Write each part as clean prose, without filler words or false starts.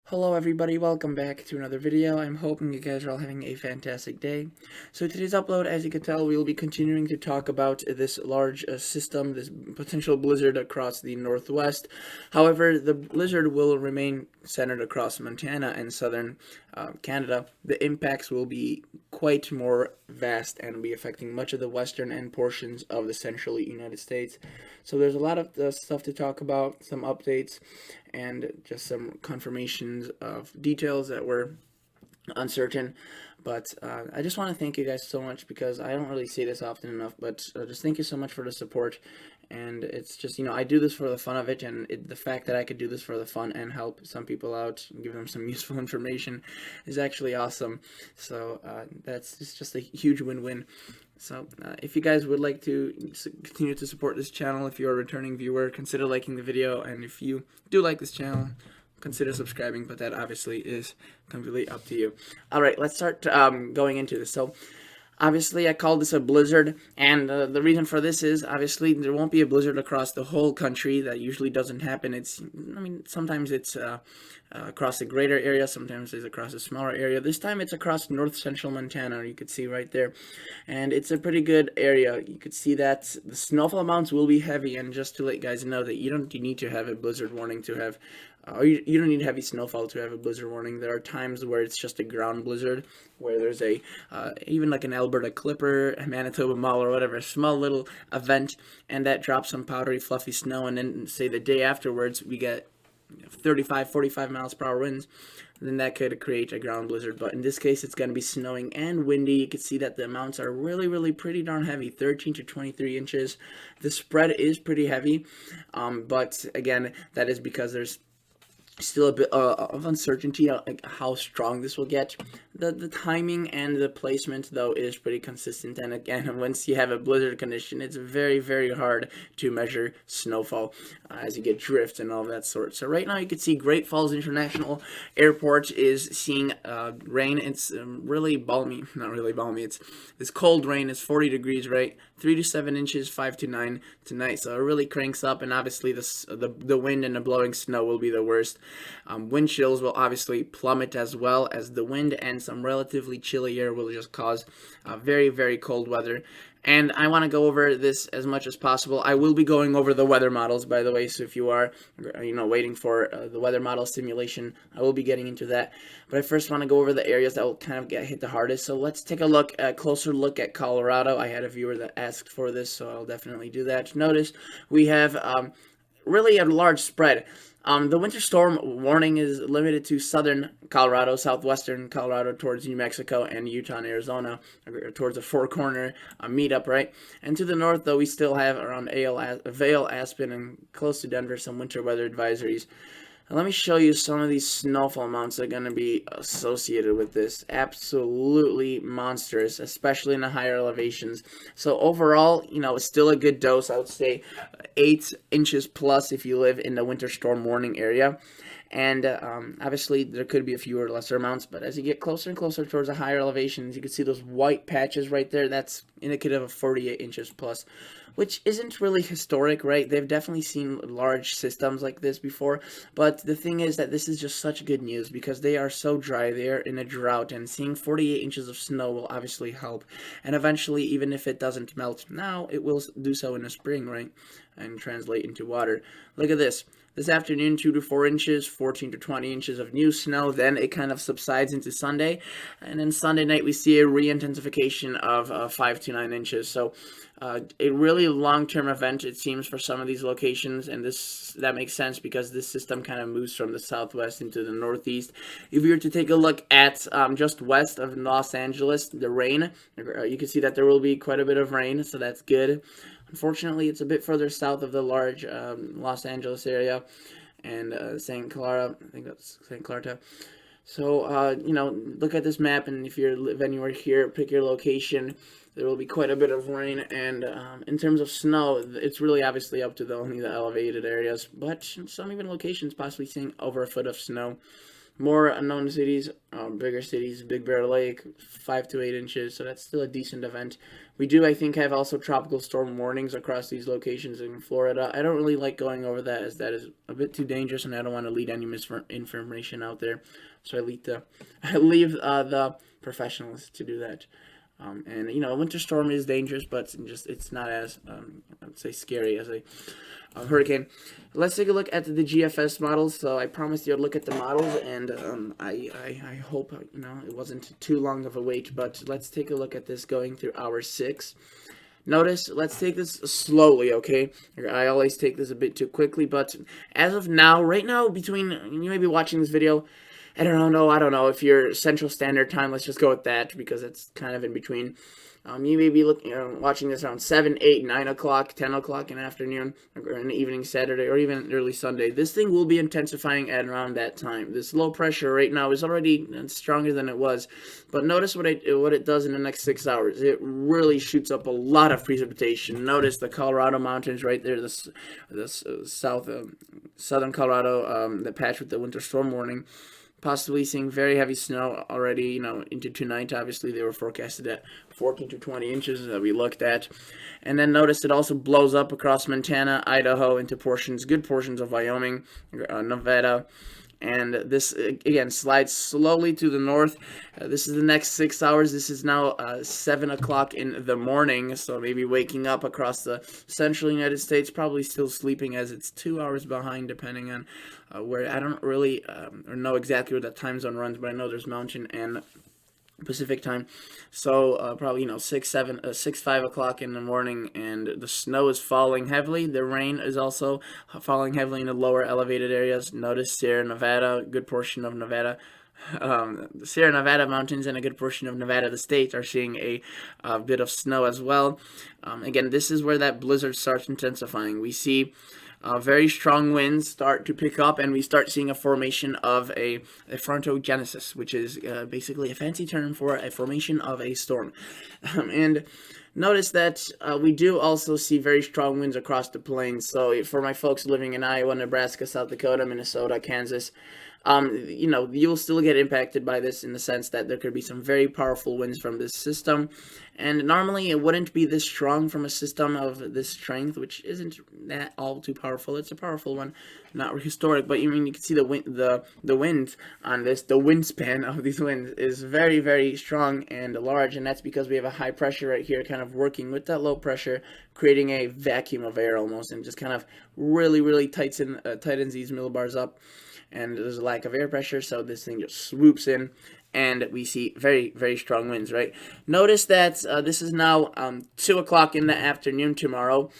Hello everybody, welcome back to another video. I'm hoping you guys are all having a fantastic day. So today's upload, as you can tell, we will be continuing to talk about this large system, this potential blizzard across the northwest. However, the blizzard will remain centered across Montana and southern Canada. The impacts will be quite more vast and be affecting much of the western and portions of the central United States. So there's a lot of stuff to talk about, some updates, and just some confirmations of details that were uncertain. But I just want to thank you guys so much because I don't really say this often enough, but just thank you so much for the support. And it's just, I do this for the fun of it, and the fact that I could do this for the fun and help some people out and give them some useful information is actually awesome. So that's just a huge win-win. So if you guys would like to continue to support this channel, if you're a returning viewer, consider liking the video, and if you do like this channel, consider subscribing, but that obviously is completely up to you. Alright, let's start going into this. So obviously, I called this a blizzard, and the reason for this is, obviously, there won't be a blizzard across the whole country. That usually doesn't happen. Sometimes it's across a greater area, sometimes it's across a smaller area. This time it's across north-central Montana, you could see right there, and it's a pretty good area. You could see that the snowfall amounts will be heavy, and just to let you guys know that you don't need to have a blizzard warning to have or you don't need heavy snowfall to have a blizzard warning. There are times where it's just a ground blizzard, where there's a, even like an Alberta Clipper, a Manitoba Mall, or whatever, a small little event, and that drops some powdery, fluffy snow, and then, say, the day afterwards, we get 35, 45 miles per hour winds, then that could create a ground blizzard. But in this case, it's going to be snowing and windy. You can see that the amounts are really pretty darn heavy, 13 to 23 inches. The spread is pretty heavy, but again, that is because there's still a bit of uncertainty like how strong this will get. The timing and the placement, though, is pretty consistent, and again, once you have a blizzard condition, it's very hard to measure snowfall as you get drift and all that sort. So right now you can see Great Falls International Airport is seeing rain. It's really balmy, not really balmy, it's this cold rain. It's 40 degrees, right? 3 to 7 inches, 5 to 9 tonight, so it really cranks up, and obviously the wind and the blowing snow will be the worst. Wind chills will obviously plummet as well as the wind, and some relatively chilly air will just cause very cold weather. And I want to go over this as much as possible. I will be going over the weather models, by the way, so if you are, waiting for the weather model simulation, I will be getting into that. But I first want to go over the areas that will kind of get hit the hardest. So let's take a closer look at Colorado. I had a viewer that asked for this, so I'll definitely do that. Notice we have really a large spread. The winter storm warning is limited to southern Colorado, southwestern Colorado, towards New Mexico and Utah and Arizona, towards a four-corner meetup, right? And to the north, though, we still have around Vail, Aspen, and close to Denver, some winter weather advisories. Now, let me show you some of these snowfall amounts that are going to be associated with this. Absolutely monstrous, especially in the higher elevations. So overall, it's still a good dose. I would say 8 inches plus if you live in the winter storm warning area. And obviously, there could be a fewer lesser amounts, but as you get closer and closer towards the higher elevations, you can see those white patches right there. That's indicative of 48 inches plus, which isn't really historic, right? They've definitely seen large systems like this before, but the thing is that this is just such good news because they are so dry. They are in a drought, and seeing 48 inches of snow will obviously help. And eventually, even if it doesn't melt now, it will do so in the spring, right? And translate into water. Look at this. This afternoon, 2 to 4 inches, 14 to 20 inches of new snow. Then it kind of subsides into Sunday. And then Sunday night, we see a re-intensification of 5 to 9 inches. So a really long-term event, it seems, for some of these locations. And that makes sense because this system kind of moves from the southwest into the northeast. If you were to take a look at just west of Los Angeles, the rain, you can see that there will be quite a bit of rain, so that's good. Unfortunately, it's a bit further south of the large Los Angeles area and St. Clara. I think that's St. Clarta. So, look at this map, and if you live anywhere here, pick your location. There will be quite a bit of rain, and in terms of snow, it's really obviously up to only the elevated areas, but some even locations possibly seeing over a foot of snow. More unknown cities, bigger cities, Big Bear Lake, 5 to 8 inches, so that's still a decent event. We do, I think, have also tropical storm warnings across these locations in Florida. I don't really like going over that, as that is a bit too dangerous, and I don't want to lead any misinformation out there. So I leave the professionals to do that. And a winter storm is dangerous, but it's not as I would say scary as a hurricane. Let's take a look at the GFS models. So I promised you I'd look at the models, and I hope it wasn't too long of a wait. But let's take a look at this going through hour 6. Notice, let's take this slowly, okay? I always take this a bit too quickly, but as of now, right now, you may be watching this video at around, I don't know, if you're Central Standard Time, let's just go with that, because it's kind of in between. You may be watching this around 7, 8, 9 o'clock, 10 o'clock in the afternoon, or in the evening Saturday, or even early Sunday. This thing will be intensifying at around that time. This low pressure right now is already stronger than it was, but notice what it does in the next 6 hours. It really shoots up a lot of precipitation. Notice the Colorado mountains right there, the southern Colorado, the patch with the winter storm warning. Possibly seeing very heavy snow already, into tonight. Obviously, they were forecasted at 14 to 20 inches that we looked at. And then notice it also blows up across Montana, Idaho, into good portions of Wyoming, Nevada. And this, again, slides slowly to the north. This is the next 6 hours. This is now 7 o'clock in the morning, so maybe waking up across the central United States, probably still sleeping, as it's 2 hours behind, depending on where. I don't really know exactly where that time zone runs, but I know there's Mountain and Pacific time. So probably 6, 5 o'clock in the morning, and the snow is falling heavily. The rain is also falling heavily in the lower elevated areas. Notice Sierra Nevada, a good portion of Nevada, the Sierra Nevada mountains and a good portion of Nevada, the state, are seeing a bit of snow as well. Again, this is where that blizzard starts intensifying. We see very strong winds start to pick up, and we start seeing a formation of a frontogenesis, which is basically a fancy term for a formation of a storm. And notice that we do also see very strong winds across the plains. So for my folks living in Iowa, Nebraska, South Dakota, Minnesota, Kansas, you'll still get impacted by this, in the sense that there could be some very powerful winds from this system. And normally it wouldn't be this strong from a system of this strength, which isn't that all too powerful. It's a powerful one, not historic, but you can see the wind on this, the wingspan of these winds is very, very strong and large, and that's because we have a high pressure right here kind of working with that low pressure, creating a vacuum of air almost, and just kind of really, really tightens these millibars up. And there's a lack of air pressure, so this thing just swoops in, and we see very, very strong winds, right? Notice that this is now 2 o'clock in the afternoon tomorrow.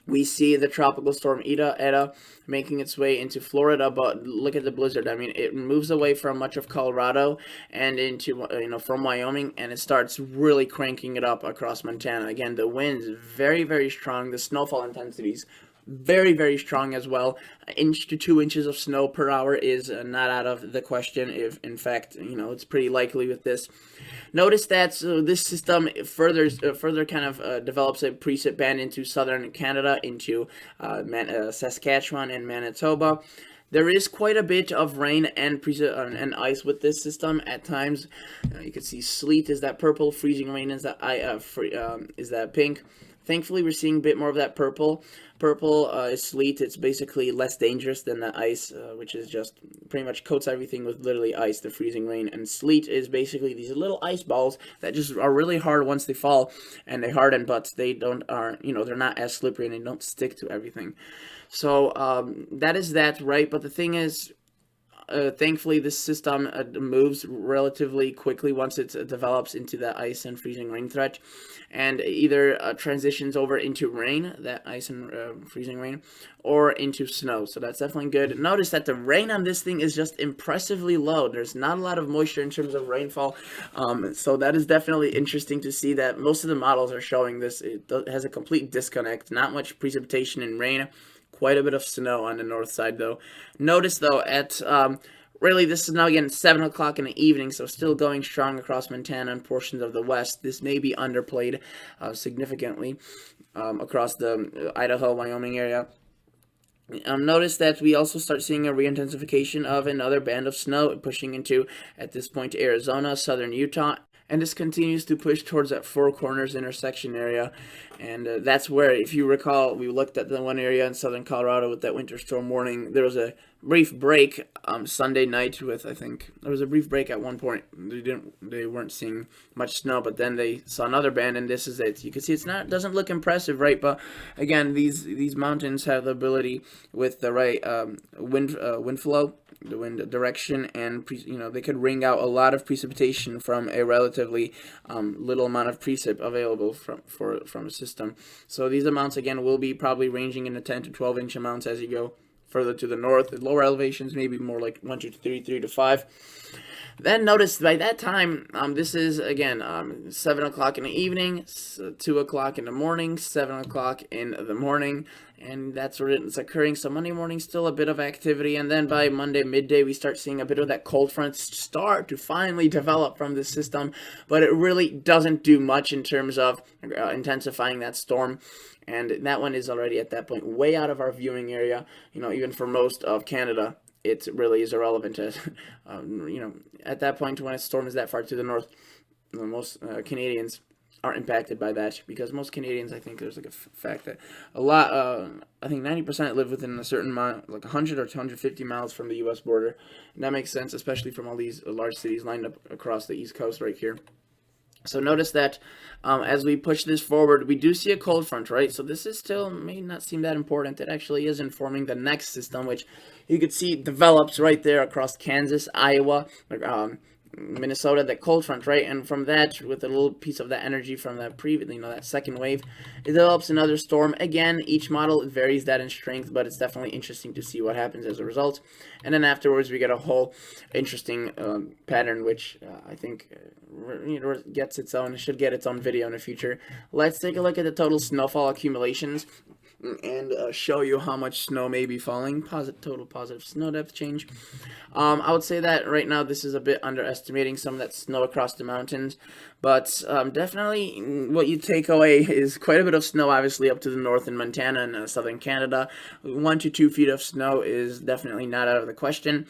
We see the tropical storm Eta making its way into Florida, but look at the blizzard. I mean, it moves away from much of Colorado and into, from Wyoming, and it starts really cranking it up across Montana. Again, the winds very, very strong. The snowfall intensities very, very strong as well. 1 to 2 inches of snow per hour is not out of the question. If, in fact, it's pretty likely with this. Notice that this system further kind of develops a precip band into southern Canada, into Saskatchewan and Manitoba. There is quite a bit of rain and ice with this system at times. You can see sleet is that purple, freezing rain is that is that pink. Thankfully, we're seeing a bit more of that purple. Purple is sleet. It's basically less dangerous than the ice, which is just pretty much coats everything with literally ice, the freezing rain. And sleet is basically these little ice balls that just are really hard once they fall and they harden, but they're not as slippery and they don't stick to everything. So that is that, right? But the thing is, thankfully, this system moves relatively quickly once it develops into that ice and freezing rain threat, and either transitions over into rain, that ice and freezing rain, or into snow. So that's definitely good. Notice that the rain on this thing is just impressively low. There's not a lot of moisture in terms of rainfall, so that is definitely interesting to see that most of the models are showing this. It has a complete disconnect. Not much precipitation and rain. Quite a bit of snow on the north side, though. Notice, though, at really, this is now again 7 o'clock in the evening, so still going strong across Montana and portions of the west. This may be underplayed significantly across the Idaho, Wyoming area. Notice that we also start seeing a re-intensification of another band of snow pushing into, at this point, Arizona, southern Utah, and this continues to push towards that Four Corners intersection area. And that's where, if you recall, we looked at the one area in southern Colorado with that winter storm warning. There was a brief break Sunday night with, I think there was a brief break at one point. They weren't seeing much snow, but then they saw another band, and this is it. You can see doesn't look impressive, right? But again, these mountains have the ability, with the right wind flow, the wind direction, and they could wring out a lot of precipitation from a relatively little amount of precip available from a system. So these amounts again will be probably ranging in the 10 to 12 inch amounts as you go further to the north. At lower elevations, maybe more like 1 to 3, 3 to 5. Then notice by that time, this is again 7 o'clock in the evening, 2 o'clock in the morning, 7 o'clock in the morning, and that's where it's occurring. So Monday morning, still a bit of activity, and then by Monday midday, we start seeing a bit of that cold front start to finally develop from this system, but it really doesn't do much in terms of intensifying that storm. And that one is already at that point way out of our viewing area, even for most of Canada. It really is irrelevant to, at that point when a storm is that far to the north, most Canadians aren't impacted by that, because most Canadians, I think there's like a fact that a lot, I think 90% live within a certain mile, like 100 or 250 miles from the U.S. border. And that makes sense, especially from all these large cities lined up across the East Coast right here. So notice that as we push this forward, we do see a cold front, right? So this is still, may not seem that important. It actually is informing the next system, which you could see develops right there across Kansas, Iowa, Minnesota, that cold front, right? And from that, with a little piece of that energy from that previous, that second wave, it develops another storm. Again, each model varies that in strength, but it's definitely interesting to see what happens as a result. And then afterwards, we get a whole interesting pattern, which I think gets its own, should get its own video in the future. Let's take a look at the total snowfall accumulations and show you how much snow may be falling. Total positive snow depth change. I would say that right now this is a bit underestimating some of that snow across the mountains, but definitely what you take away is quite a bit of snow, obviously up to the north in Montana and southern Canada. 1 to 2 feet of snow is definitely not out of the question.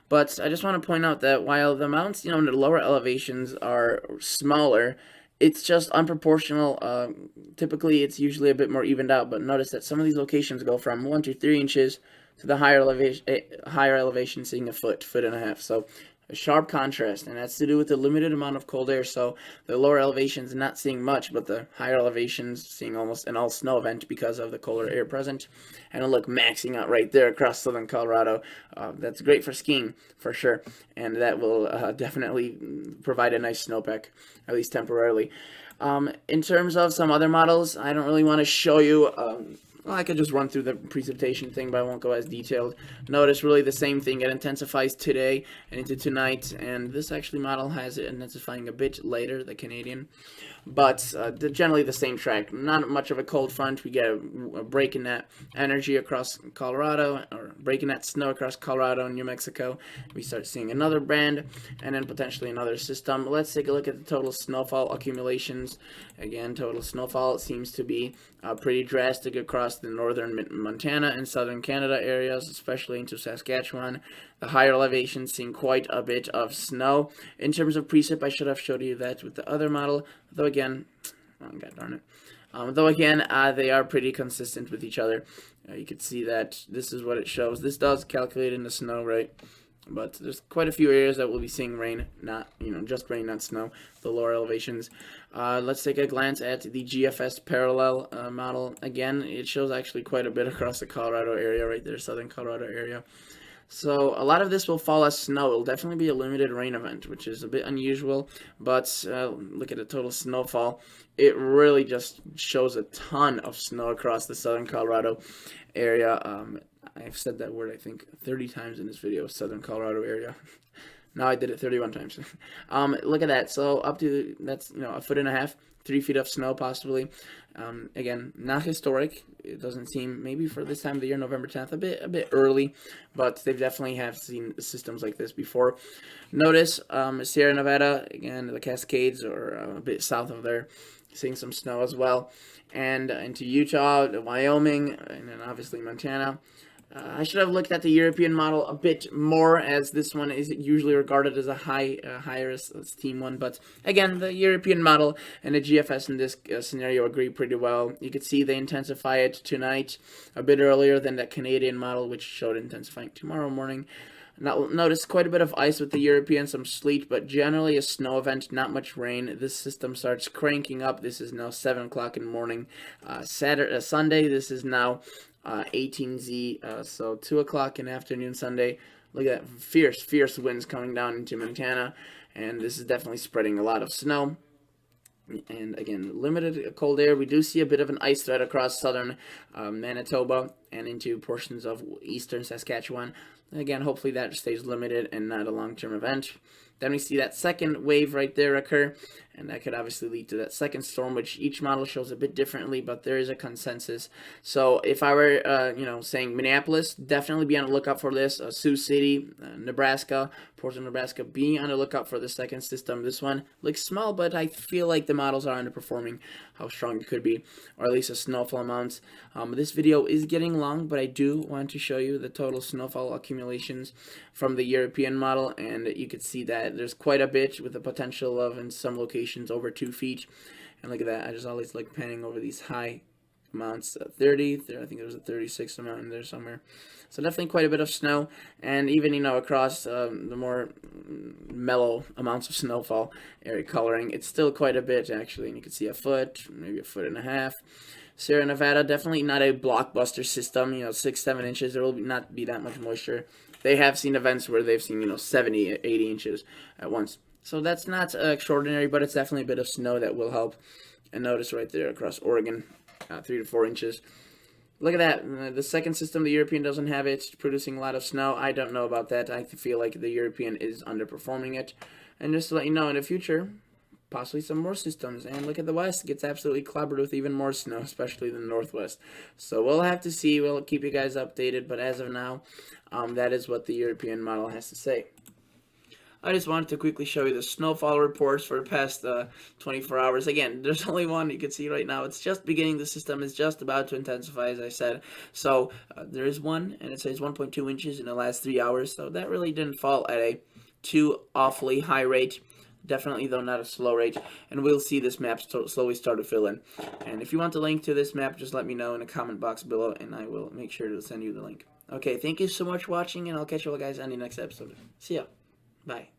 But I just want to point out that while the mounts, in the lower elevations are smaller, it's just unproportional. Typically, it's usually a bit more evened out, but notice that some of these locations go from 1 to 3 inches to the higher elevation seeing a foot and a half. So a sharp contrast, and that's to do with the limited amount of cold air. So the lower elevations not seeing much, but the higher elevations seeing almost an all snow event because of the colder air present. And look, maxing out right there across southern Colorado. That's great for skiing for sure, and that will definitely provide a nice snowpack, at least temporarily. In terms of some other models, I don't really want to show you. Well, I could just run through the precipitation thing, but I won't go as detailed. Notice really the same thing. It intensifies today and into tonight, and this actually model has it intensifying a bit later, the Canadian. But generally the same track. Not much of a cold front. We get a break in that energy across Colorado, or break in that snow across Colorado and New Mexico. We start seeing another band, and then potentially another system. Let's take a look at the total snowfall accumulations. Again, total snowfall seems to be pretty drastic across the northern Montana and southern Canada areas, especially into Saskatchewan. The higher elevations seeing quite a bit of snow. In terms of precip, I should have showed you that with the other model, though again, God darn it. They are pretty consistent with each other. You can see that this is what it shows. This does calculate in the snow, right? But there's quite a few areas that will be seeing rain, not, just rain, not snow, the lower elevations. Let's take a glance at the GFS parallel model. Again, it shows actually quite a bit across the Colorado area right there, southern Colorado area. So a lot of this will fall as snow. It'll definitely be a limited rain event, which is a bit unusual, but look at the total snowfall. It really just shows a ton of snow across the southern Colorado area. I've said that word, I think, 30 times in this video, southern Colorado area. Now I did it 31 times. Look at that. So up to, that's, a foot and a half, 3 feet of snow possibly. Again, not historic. It doesn't seem, maybe for this time of the year, November 10th, a bit early, but they definitely have seen systems like this before. Notice Sierra Nevada, again, the Cascades, or a bit south of there, seeing some snow as well. And into Utah, Wyoming, and then obviously Montana. I should have looked at the European model a bit more, as this one is usually regarded as a higher esteem one. But again, the European model and the GFS in this scenario agree pretty well. You could see they intensify it tonight a bit earlier than that Canadian model, which showed intensifying tomorrow morning. Now, notice quite a bit of ice with the European, some sleet, but generally a snow event, not much rain. This system starts cranking up. This is now 7 o'clock in the morning. Sunday, this is now 18Z, so 2 o'clock in the afternoon Sunday. Look at that fierce winds coming down into Montana, and this is definitely spreading a lot of snow. And again, limited cold air. We do see a bit of an ice threat across southern Manitoba and into portions of eastern Saskatchewan. Again, hopefully that stays limited and not a long-term event. Then we see that second wave right there occur, and that could obviously lead to that second storm, which each model shows a bit differently, but there is a consensus. So if I were, saying Minneapolis, definitely be on the lookout for this. Sioux City, Nebraska, Portland, Nebraska, be on the lookout for the second system. This one looks small, but I feel like the models are underperforming how strong it could be, or at least the snowfall amounts. This video is getting long, but I do want to show you the total snowfall accumulations from the European model, and you can see that there's quite a bit, with the potential of, in some locations, over 2 feet. And look at that. I just always like panning over these high amounts. 30 there, I think there was a 36 amount in there somewhere. So definitely quite a bit of snow, and even across the more mellow amounts of snowfall area coloring, it's still quite a bit actually. And you can see a foot, maybe a foot and a half. Sierra Nevada, definitely not a blockbuster system. 6-7 inches. There will not be that much moisture. They have seen events where they've seen 70, 80 inches at once. So that's not extraordinary, but it's definitely a bit of snow that will help. And notice right there across Oregon, 3 to 4 inches. Look at that. The second system, the European, doesn't have it. It's producing a lot of snow. I don't know about that. I feel like the European is underperforming it. And just to let you know, in the future, possibly some more systems. And look at the west. It gets absolutely clobbered with even more snow, especially the northwest. So we'll have to see. We'll keep you guys updated. But as of now, that is what the European model has to say. I just wanted to quickly show you the snowfall reports for the past 24 hours. Again, there's only one. You can see right now it's just beginning. The system is just about to intensify, as I said. So there is one, and it says 1.2 inches in the last 3 hours. So that really didn't fall at a too awfully high rate. Definitely, though, not a slow rate. And we'll see this map slowly start to fill in. And if you want the link to this map, just let me know in the comment box below, and I will make sure to send you the link. Okay, thank you so much for watching, and I'll catch you all guys on the next episode. See ya. Bye.